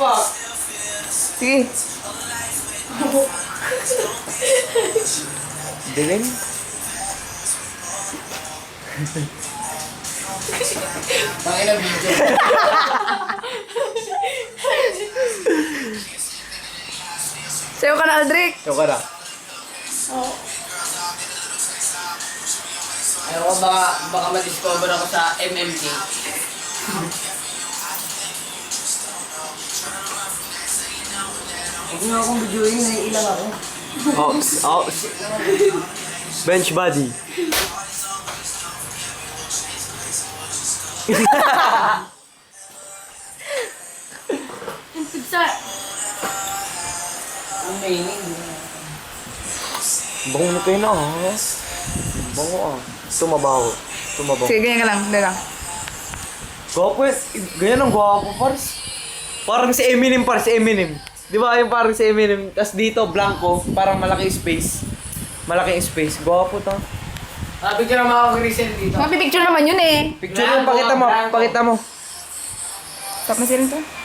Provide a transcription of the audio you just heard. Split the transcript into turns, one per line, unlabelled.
fuck?
Sige.
Dilim?
Tangin na video.
Sayo ka na, Aldrich.
Ikaw ka na.
Ayaw ko baka ma-discover ako sa MMK. Huwag nga akong videoin, naiilang ako.
Bench body.
Pizza.
Ang meaning.
Bango na kayo na ha. Bango ah. Tumabaho. Tumabaho.
Sige, ganyan ka lang. Hindi lang.
Gwapo yun. Ganyan ang gwapo pars. Parang si Eminem pars, si Eminem. Di ba yung parang si Eminem? Tapos dito, blanco. Parang malaki space. Malaki space. Gwapo to.
Picture naman ako recent dito.
Mapipicture naman yun eh.
Picture mo, pakita mo. Pakita mo.
Stop mo sila to.